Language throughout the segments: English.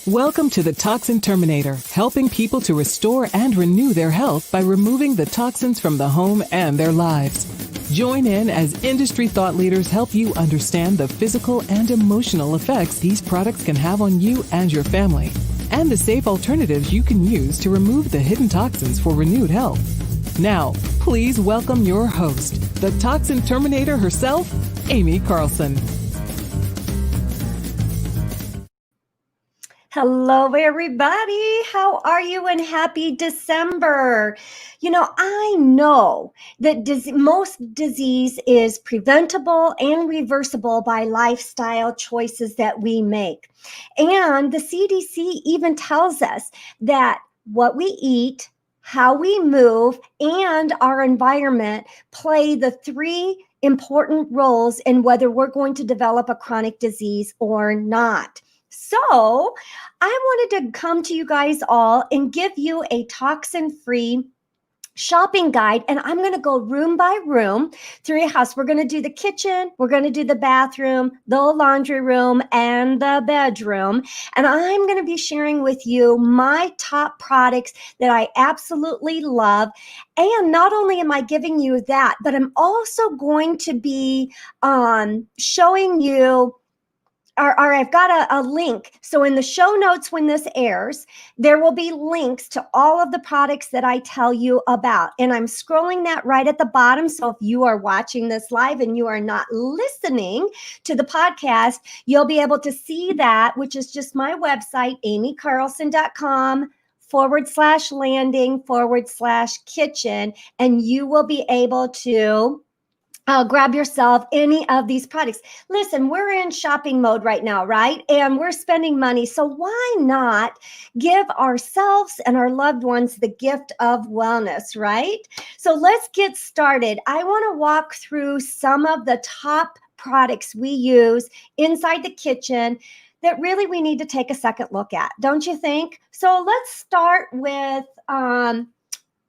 Welcome to the Toxin Terminator, helping people to restore and renew their health by removing the toxins from the home and their lives. Join in as industry thought leaders help you understand the physical and emotional effects these products can have on you and your family, and the safe alternatives you can use to remove the hidden toxins for renewed health. Now, please welcome your host, the Toxin Terminator herself, Amy Carlson. Hello, everybody. How are you? And happy December. You know, I know that most disease is preventable and reversible by lifestyle choices that we make. And the CDC even tells us that what we eat, how we move, and our environment play the three important roles in whether we're going to develop a chronic disease or not. So I wanted to come to you guys all and give you a toxin-free shopping guide. And I'm going to go room by room through your house. We're going to do the kitchen. We're going to do the bathroom, the laundry room, and the bedroom. And I'm going to be sharing with you my top products that I absolutely love. And not only am I giving you that, but I'm also going to be showing you or I've got a link. So in the show notes when this airs, there will be links to all of the products that I tell you about. And I'm scrolling that right at the bottom. So if you are watching this live and you are not listening to the podcast, you'll be able to see that, which is just my website, amycarlson.com/landing/kitchen. And you will be able to grab yourself any of these products. Listen, we're in shopping mode right now, right? And we're spending money. So why not give ourselves and our loved ones the gift of wellness, right? So let's get started. I want to walk through some of the top products we use inside the kitchen that really we need to take a second look at, don't you think? So let's start with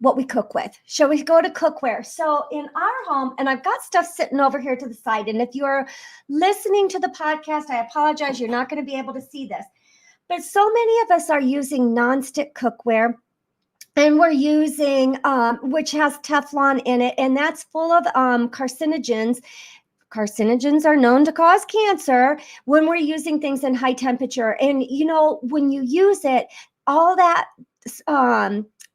what we cook with. Shall we go to cookware? So in our home, and I've got stuff sitting over here to the side, and if you're listening to the podcast, I apologize, you're not going to be able to see this. But so many of us are using nonstick cookware, and we're using, which has Teflon in it, and that's full of carcinogens. Carcinogens are known to cause cancer when we're using things in high temperature. And, you know, when you use it, all that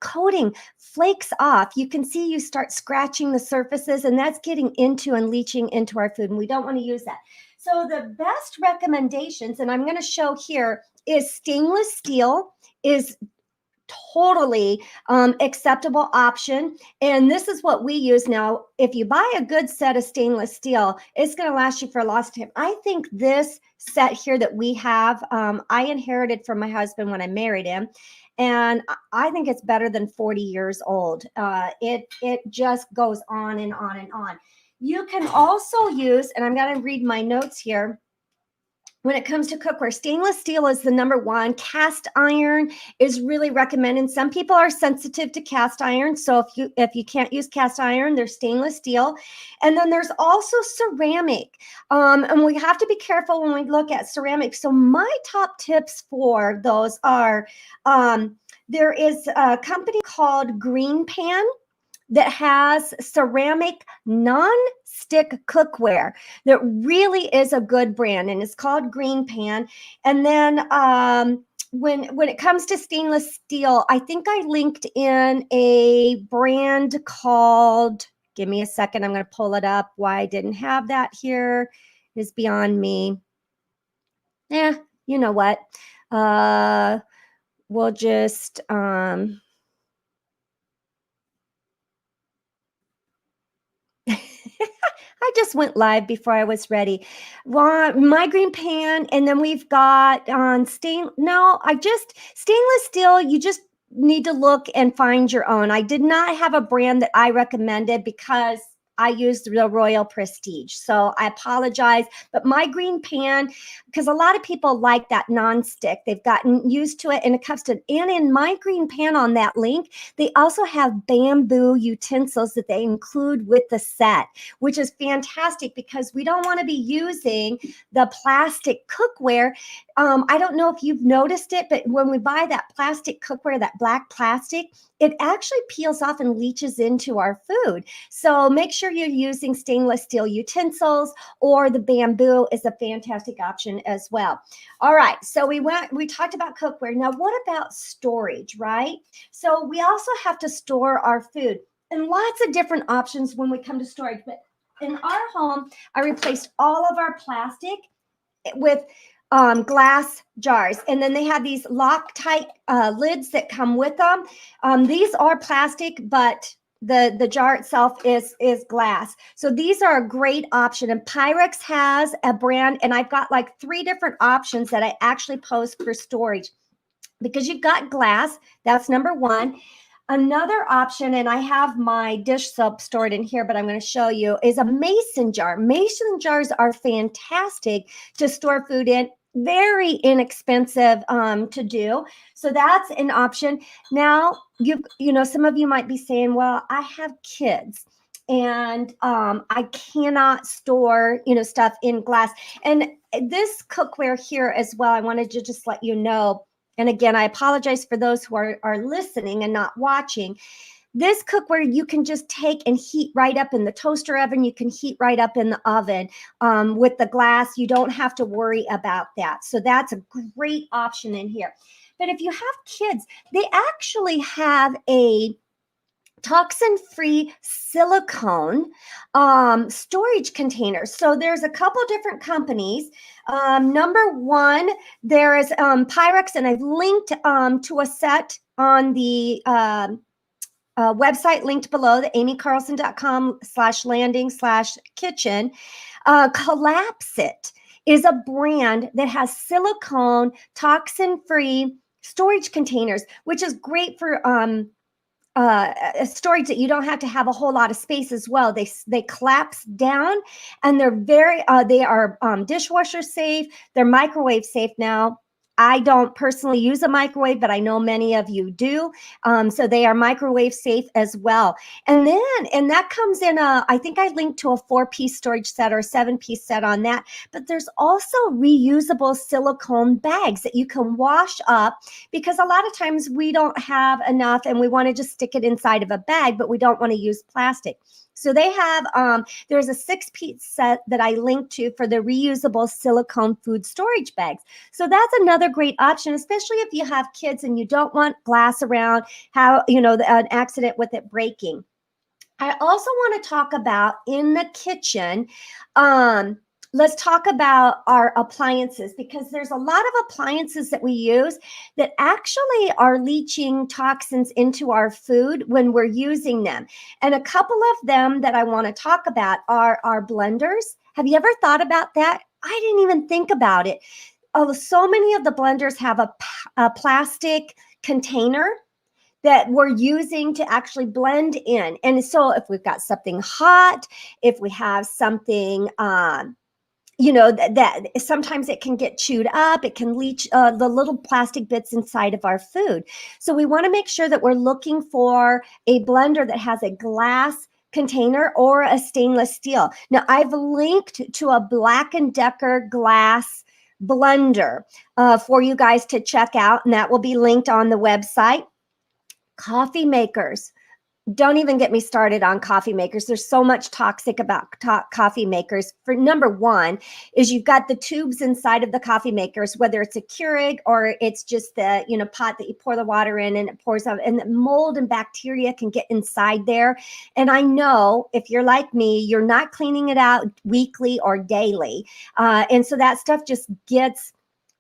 coating flakes off. You can see you start scratching the surfaces, and that's getting into and leaching into our food, and we don't want to use that. So the best recommendations, and I'm going to show here, is stainless steel is totally acceptable option. And this is what we use now. If you buy a good set of stainless steel, it's going to last you for a long time. I think this set here that we have, I inherited from my husband when I married him. And I think it's better than 40 years old. It just goes on and on and on. You can also use, and I'm going to read my notes here. When it comes to cookware, stainless steel is the number one. Cast iron is really recommended. Some people are sensitive to cast iron. So if you can't use cast iron, there's stainless steel. And then there's also ceramic. And we have to be careful when we look at ceramic. So my top tips for those are, there is a company called Green Pan that has ceramic non-stick cookware that really is a good brand, and it's called Green Pan. And then when it comes to stainless steel, I think I linked in a brand called, give me a second, I'm going to pull it up. Why I didn't have that here is beyond me. You know what? We'll just I just went live before I was ready. My Green Pan, and then we've got on stainless steel. You just need to look and find your own. I did not have a brand that I recommended because I used the Royal Prestige. So I apologize, but my green pan, because a lot of people like that nonstick, they've gotten used to it and it comes to, and in my green pan on that link, they also have bamboo utensils that they include with the set, which is fantastic because we don't want to be using the plastic cookware. I don't know if you've noticed it, but when we buy that plastic cookware, that black plastic, it actually peels off and leaches into our food. So make sure you're using stainless steel utensils, or the bamboo is a fantastic option as well. All right, so we talked about cookware. Now, what about storage, right? So we also have to store our food, and lots of different options when we come to storage. But in our home, I replaced all of our plastic with glass jars, and then they have these Loctite lids that come with them. These are plastic, but the jar itself is glass. So these are a great option. And Pyrex has a brand, and I've got like 3 different options that I actually post for storage, because you've got glass. That's number one. Another option, and I have my dish soap stored in here, but I'm going to show you, is a mason jar. Mason jars are fantastic to store food in. Very inexpensive to do. So that's an option. Now, you know, some of you might be saying, well, I have kids and I cannot store, you know, stuff in glass. And this cookware here as well, I wanted to just let you know. And again, I apologize for those who are listening and not watching. This cookware you can just take and heat right up in the toaster oven. You can heat right up in the oven with the glass. You don't have to worry about that. So that's a great option in here. But if you have kids, they actually have a toxin-free silicone storage containers. So there's a couple different companies. Number one, there is Pyrex, and I've linked to a set on the website linked below, the amycarlson.com/landing/kitchen. Collapse It is a brand that has silicone toxin-free storage containers, which is great for a storage that you don't have to have a whole lot of space as well. They collapse down, and they're they are dishwasher safe. They're microwave safe now. I don't personally use a microwave, but I know many of you do. So they are microwave safe as well. And that comes in I think I linked to a 4-piece storage set or 7-piece set on that. But there's also reusable silicone bags that you can wash up, because a lot of times we don't have enough and we want to just stick it inside of a bag, but we don't want to use plastic. So they have, there's a 6-piece set that I linked to for the reusable silicone food storage bags. So that's another great option, especially if you have kids and you don't want glass around, an accident with it breaking. I also want to talk about in the kitchen, let's talk about our appliances, because there's a lot of appliances that we use that actually are leaching toxins into our food when we're using them. And a couple of them that I want to talk about are our blenders. Have you ever thought about that? I didn't even think about it. Oh, so many of the blenders have a plastic container that we're using to actually blend in. And so if we've got something hot, if we have something that sometimes it can get chewed up. It can leach the little plastic bits inside of our food. So we want to make sure that we're looking for a blender that has a glass container or a stainless steel. Now, I've linked to a Black & Decker glass blender for you guys to check out, and that will be linked on the website. Coffee makers. Don't even get me started on coffee makers. There's so much toxic about coffee makers. For number one is you've got the tubes inside of the coffee makers, whether it's a Keurig or it's just the pot that you pour the water in and it pours out, and the mold and bacteria can get inside there. And I know if you're like me, you're not cleaning it out weekly or daily. And so that stuff just gets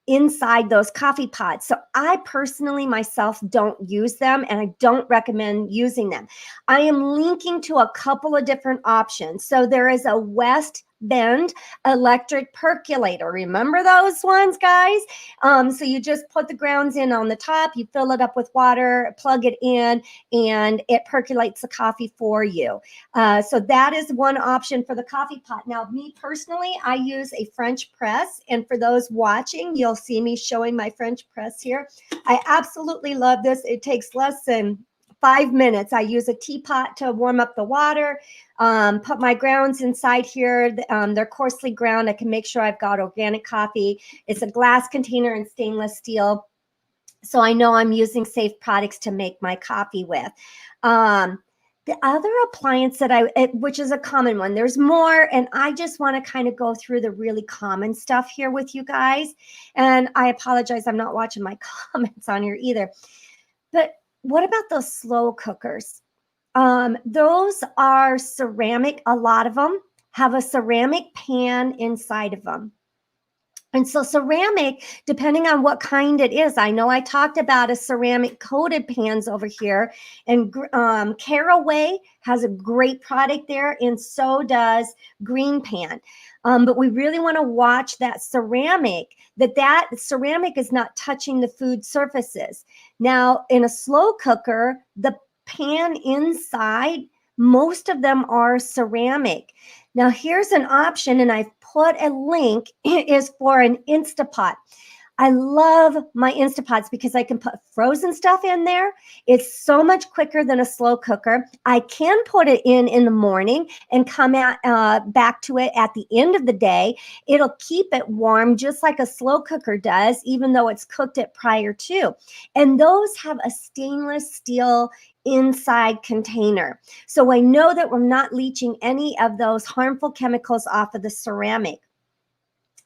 inside those coffee pots. So I personally myself don't use them, and I don't recommend using them. I am linking to a couple of different options. So there is a West bend electric percolator. Remember those ones, guys? So you just put the grounds in on the top, you fill it up with water, plug it in, and it percolates the coffee for you. So that is one option for the coffee pot. Now, me personally, I use a French press. And for those watching, you'll see me showing my French press here. I absolutely love this. It takes less than 5 minutes. I use a teapot to warm up the water, put my grounds inside here. They're coarsely ground. I can make sure I've got organic coffee. It's a glass container and stainless steel. So I know I'm using safe products to make my coffee with. The other appliance that which is a common one, there's more, and I just want to kind of go through the really common stuff here with you guys. And I apologize, I'm not watching my comments on here either. But what about those slow cookers? Those are ceramic. A lot of them have a ceramic pan inside of them. And so ceramic, depending on what kind it is, I know I talked about a ceramic coated pans over here, and Caraway has a great product there, and so does Green Pan. But we really want to watch that ceramic, that ceramic is not touching the food surfaces. Now, in a slow cooker, the pan inside, most of them are ceramic. Now, here's an option, and I've put a link, is for an Instapot. I love my Instapots because I can put frozen stuff in there. It's so much quicker than a slow cooker. I can put it in the morning and come back to it at the end of the day. It'll keep it warm just like a slow cooker does, even though it's cooked it prior to. And those have a stainless steel inside container. So I know that we're not leaching any of those harmful chemicals off of the ceramic.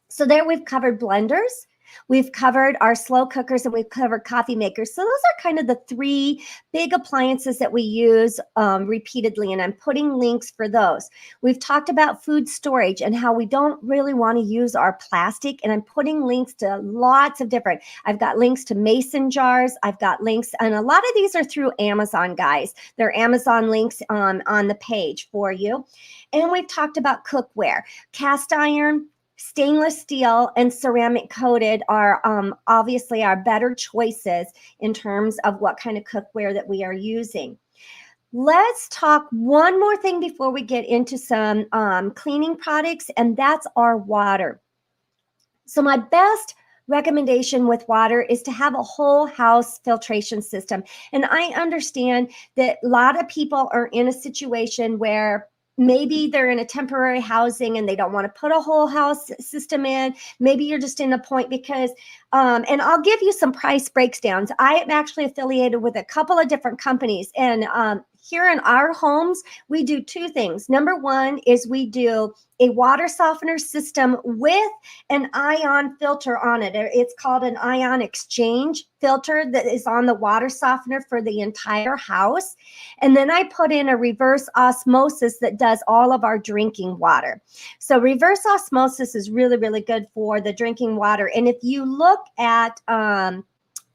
So there we've covered blenders. We've covered our slow cookers, and we've covered coffee makers. So those are kind of the three big appliances that we use repeatedly, and I'm putting links for those. We've talked about food storage and how we don't really want to use our plastic, and I'm putting links to lots of different. I've got links to mason jars. I've got links, and a lot of these are through Amazon, guys. They're Amazon links on the page for you. And we've talked about cookware, cast iron, stainless steel, and ceramic coated are obviously our better choices in terms of what kind of cookware that we are using. Let's talk one more thing before we get into some cleaning products, and that's our water. So my best recommendation with water is to have a whole house filtration system. And I understand that a lot of people are in a situation where maybe they're in a temporary housing and they don't want to put a whole house system in. Maybe you're just in a point because, and I'll give you some price breakdowns. I am actually affiliated with a couple of different companies, and here in our homes, we do two things. Number one is we do a water softener system with an ion filter on it. It's called an ion exchange filter that is on the water softener for the entire house. And then I put in a reverse osmosis that does all of our drinking water. So reverse osmosis is really, really good for the drinking water. And if you look at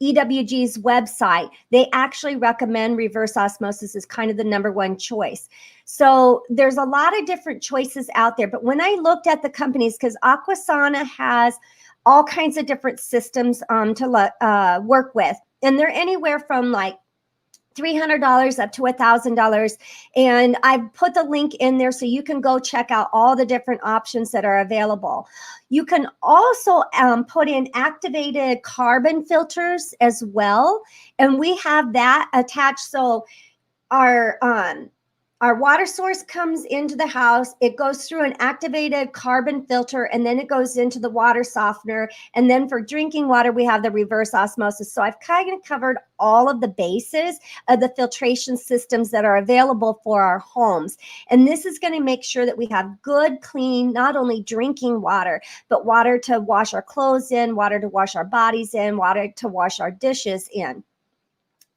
EWG's website, they actually recommend reverse osmosis as kind of the number one choice. So there's a lot of different choices out there. But when I looked at the companies, because Aquasana has all kinds of different systems to work with, and they're anywhere from like $300 up to $1,000. And I've put the link in there so you can go check out all the different options that are available. You can also put in activated carbon filters as well. And we have that attached. So our water source comes into the house, it goes through an activated carbon filter, and then it goes into the water softener. And then for drinking water, we have the reverse osmosis. So I've kind of covered all of the bases of the filtration systems that are available for our homes. And this is going to make sure that we have good, clean, not only drinking water, but water to wash our clothes in, water to wash our bodies in, water to wash our dishes in.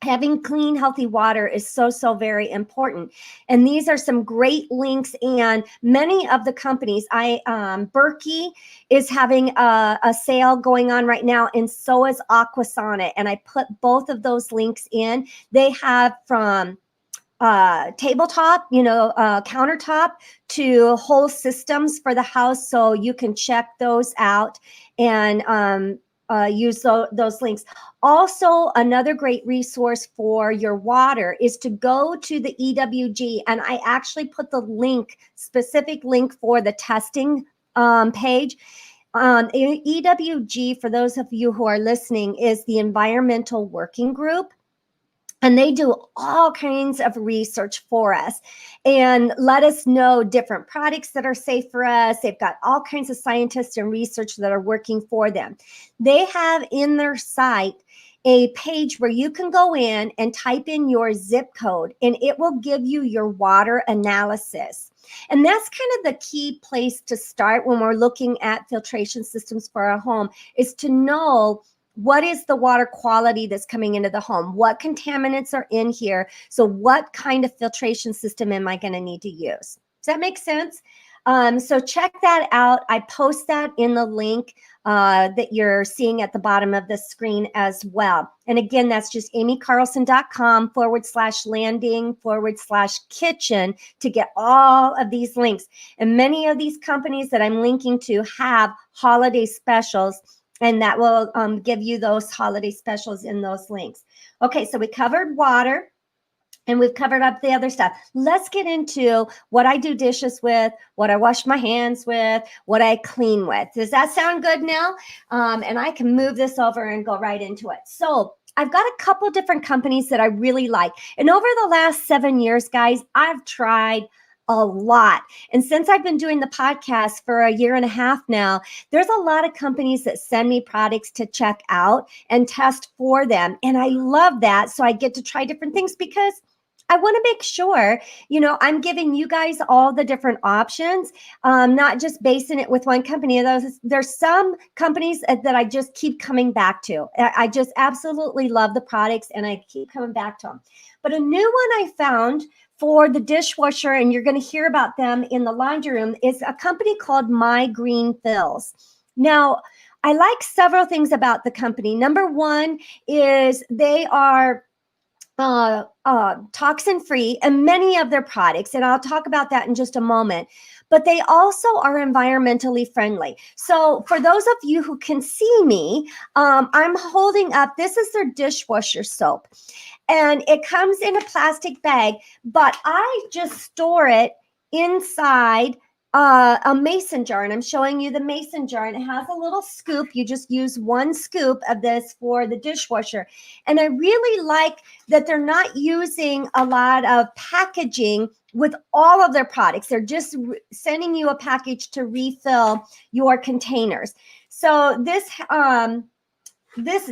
Having clean, healthy water is so, so very important. And these are some great links. And many of the companies, Berkey is having a sale going on right now, and so is Aquasana. And I put both of those links in. They have from tabletop, countertop, to whole systems for the house. So you can check those out and use those links. Also, another great resource for your water is to go to the EWG, and I actually put the specific link for the testing page. EWG, for those of you who are listening, is the Environmental Working Group. And they do all kinds of research for us and let us know different products that are safe for us. They've got all kinds of scientists and research that are working for them. They have in their site a page where you can go in and type in your zip code, and it will give you your water analysis. And that's kind of the key place to start when we're looking at filtration systems for our home, is to know what is the water quality that's coming into the home? What contaminants are in here? So what kind of filtration system am I going to need to use? Does that make sense? So check that out. I post that in the link that you're seeing at the bottom of the screen as well. And again, that's just amycarlson.com/landing/kitchen to get all of these links. And many of these companies that I'm linking to have holiday specials, and that will give you those holiday specials in those links. Okay, so we covered water and we've covered up the other stuff. Let's get into what I do dishes with, what I wash my hands with, what I clean with. Does that sound good now? And I can move this over and go right into it. So I've got a couple different companies that I really like. And over the last 7 years, guys, I've tried a lot. And since I've been doing the podcast for 1.5 years now, there's a lot of companies that send me products to check out and test for them. And I love that. So I get to try different things because I want to make sure, I'm giving you guys all the different options, not just basing it with one company. There's some companies that I just keep coming back to. I just absolutely love the products and I keep coming back to them. But a new one I found for the dishwasher, and you're going to hear about them in the laundry room, is a company called My Green Fills. Now, I like several things about the company. Number one is they are toxin-free in many of their products, and I'll talk about that in just a moment. But they also are environmentally friendly. So for those of you who can see me, I'm holding up, this is their dishwasher soap. And it comes in a plastic bag, but I just store it inside a mason jar. And I'm showing you the mason jar, and it has a little scoop. You just use one scoop of this for the dishwasher. And I really like that they're not using a lot of packaging with all of their products. They're just sending you a package to refill your containers. So this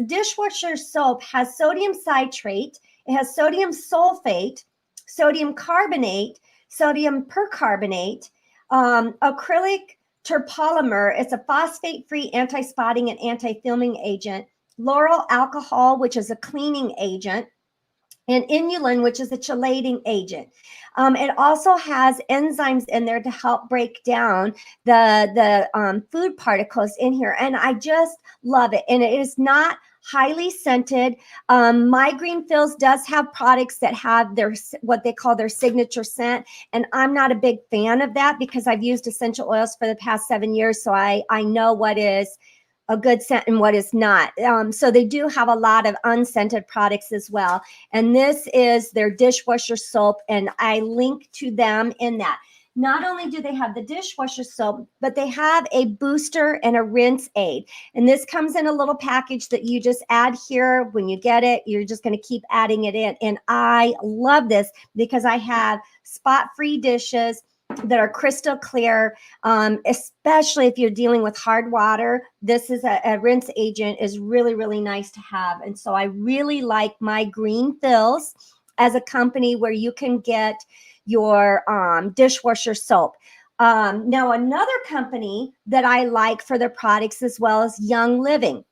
dishwasher soap has sodium citrate, it has sodium sulfate, sodium carbonate, sodium percarbonate, acrylic terpolymer. It's a phosphate-free anti-spotting and anti-filming agent, lauryl alcohol, which is a cleaning agent, and inulin, which is a chelating agent. It also has enzymes in there to help break down the food particles in here. And I just love it. And it is not highly scented. My Green Fills does have products that have what they call their signature scent. And I'm not a big fan of that because I've used essential oils for the past 7 years. So I know what is a good scent and what is not. So they do have a lot of unscented products as well. And this is their dishwasher soap, and I link to them in that. Not only do they have the dishwasher soap, but they have a booster and a rinse aid. And this comes in a little package that you just add here. When you get it, you're just going to keep adding it in. And I love this because I have spot-free dishes that are crystal clear, especially if you're dealing with hard water. This is a rinse agent is really, really nice to have. And so I really like My Green Fills as a company where you can get your dishwasher soap. Now, another company that I like for their products as well is Young Living.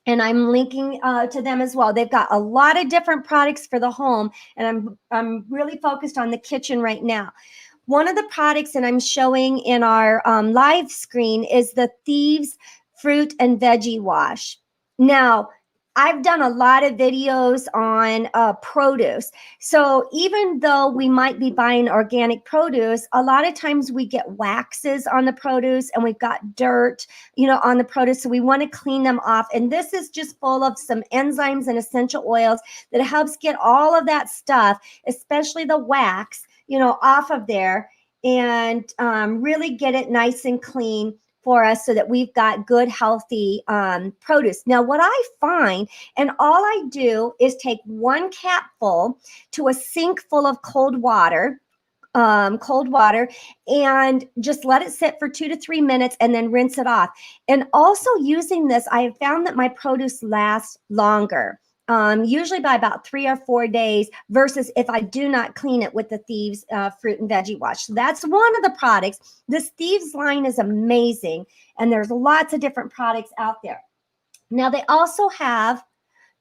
And I'm linking to them as well. They've got a lot of different products for the home, and I'm really focused on the kitchen right now. One of the products that I'm showing in our live screen is the Thieves Fruit and Veggie Wash. Now, I've done a lot of videos on produce. So even though we might be buying organic produce, a lot of times we get waxes on the produce and we've got dirt, on the produce. So we want to clean them off. And this is just full of some enzymes and essential oils that helps get all of that stuff, especially the wax, off of there, and really get it nice and clean for us so that we've got good, healthy produce. Now, what I find, and all I do is take 1 capful to a sink full of cold water, and just let it sit for 2 to 3 minutes and then rinse it off. And also using this, I have found that my produce lasts longer. Usually by about 3 or 4 days versus if I do not clean it with the Thieves fruit and veggie wash. So that's one of the products. This Thieves line is amazing, and there's lots of different products out there. Now they also have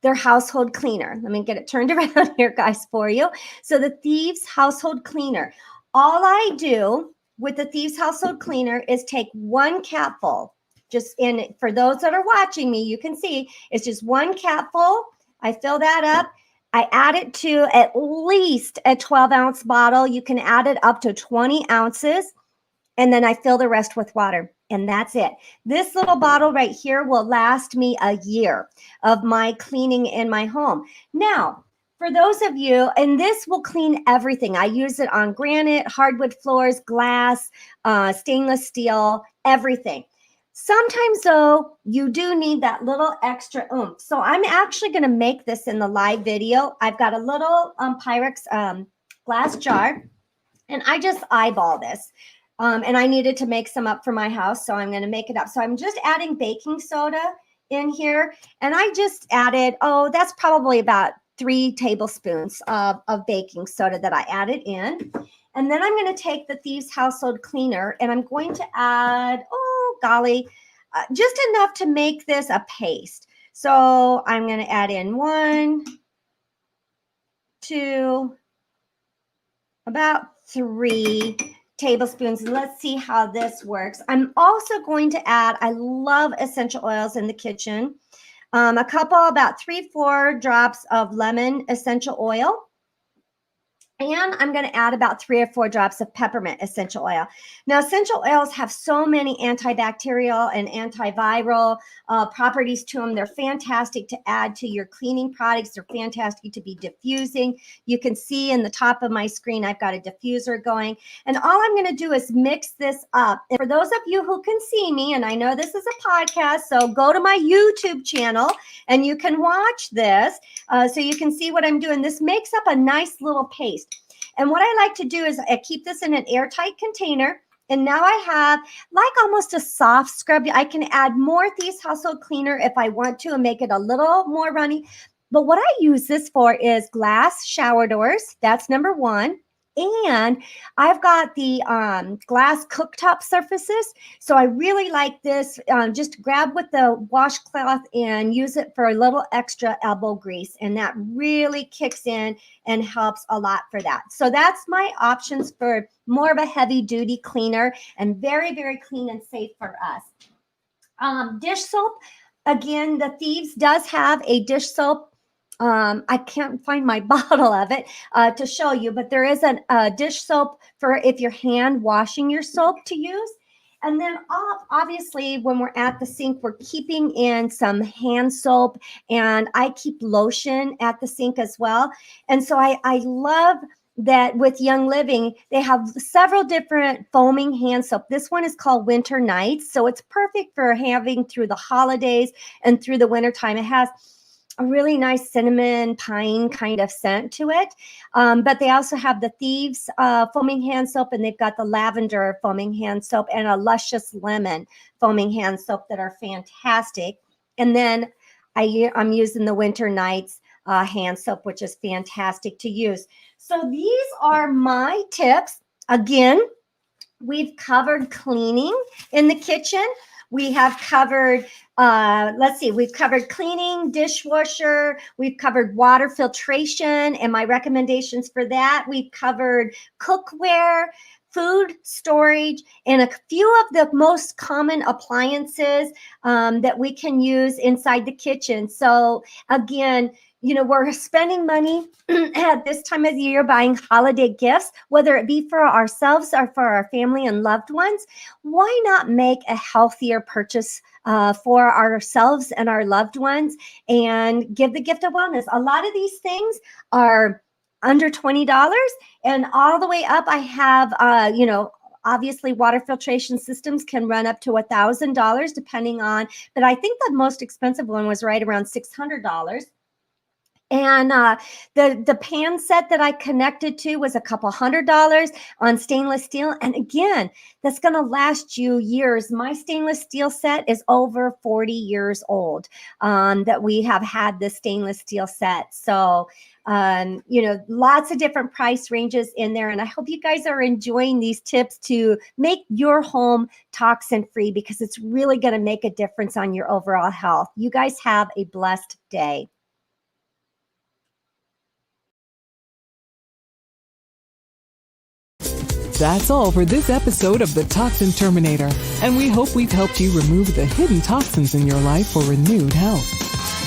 their household cleaner. Let me get it turned around here, guys, for you. So the Thieves household cleaner. All I do with the Thieves household cleaner is take 1 capful. Just in, for those that are watching me, you can see it's just 1 capful. I fill that up. I add it to at least a 12-ounce bottle. You can add it up to 20 ounces. And then I fill the rest with water. And that's it. This little bottle right here will last me a year of my cleaning in my home. Now, for those of you, and this will clean everything. I use it on granite, hardwood floors, glass, stainless steel, everything. Sometimes, though, you do need that little extra oomph. So I'm actually going to make this in the live video. I've got a little Pyrex glass jar, and I just eyeball this. And I needed to make some up for my house, so I'm going to make it up. So I'm just adding baking soda in here, and I just added, that's probably about 3 tablespoons of baking soda that I added in. And then I'm going to take the Thieves household cleaner, and I'm going to add, just enough to make this a paste. So I'm going to add in 1, 2, about 3 tablespoons. Let's see how this works. I'm also going to add, I love essential oils in the kitchen, a couple, about 3-4 drops of lemon essential oil. And I'm going to add about 3 or 4 drops of peppermint essential oil. Now, essential oils have so many antibacterial and antiviral properties to them. They're fantastic to add to your cleaning products. They're fantastic to be diffusing. You can see in the top of my screen, I've got a diffuser going. And all I'm going to do is mix this up. And for those of you who can see me, and I know this is a podcast, so go to my YouTube channel and you can watch this so you can see what I'm doing. This makes up a nice little paste. And what I like to do is I keep this in an airtight container. And now I have like almost a soft scrub. I can add more Thieves household cleaner if I want to and make it a little more runny. But what I use this for is glass shower doors. That's number 1. And I've got the glass cooktop surfaces. So I really like this. Just grab with the washcloth and use it for a little extra elbow grease. And that really kicks in and helps a lot for that. So that's my options for more of a heavy duty cleaner and very, very clean and safe for us. Dish soap. Again, the Thieves does have a dish soap. I can't find my bottle of it to show you, but there is a dish soap for if you're hand washing your soap to use. And then obviously when we're at the sink, we're keeping in some hand soap, and I keep lotion at the sink as well. And so I love that with Young Living, they have several different foaming hand soap. This one is called Winter Nights. So it's perfect for having through the holidays and through the wintertime. It has a really nice cinnamon pine kind of scent to it. But they also have the Thieves foaming hand soap, and they've got the lavender foaming hand soap and a luscious lemon foaming hand soap that are fantastic. And then I'm using the Winter Nights hand soap, which is fantastic to use. So these are my tips. Again, we've covered cleaning in the kitchen. We have covered, we've covered cleaning, dishwasher. We've covered water filtration and my recommendations for that. We've covered cookware, food storage, and a few of the most common appliances that we can use inside the kitchen. So again, we're spending money at this time of the year buying holiday gifts, whether it be for ourselves or for our family and loved ones. Why not make a healthier purchase for ourselves and our loved ones and give the gift of wellness? A lot of these things are under $20 and all the way up. I have, obviously water filtration systems can run up to $1,000 depending on, but I think the most expensive one was right around $600. And the pan set that I connected to was a couple $100 on stainless steel. And again, that's going to last you years. My stainless steel set is over 40 years old that we have had this stainless steel set. So, lots of different price ranges in there. And I hope you guys are enjoying these tips to make your home toxin free, because it's really going to make a difference on your overall health. You guys have a blessed day. That's all for this episode of the Toxin Terminator, and we hope we've helped you remove the hidden toxins in your life for renewed health.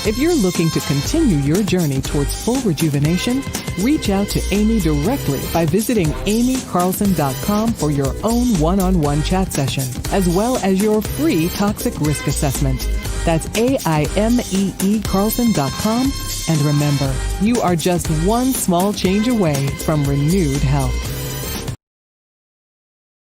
If you're looking to continue your journey towards full rejuvenation, reach out to Amy directly by visiting amycarlson.com for your own one-on-one chat session, as well as your free toxic risk assessment. That's AIMEEcarlson.com. And remember, you are just one small change away from renewed health.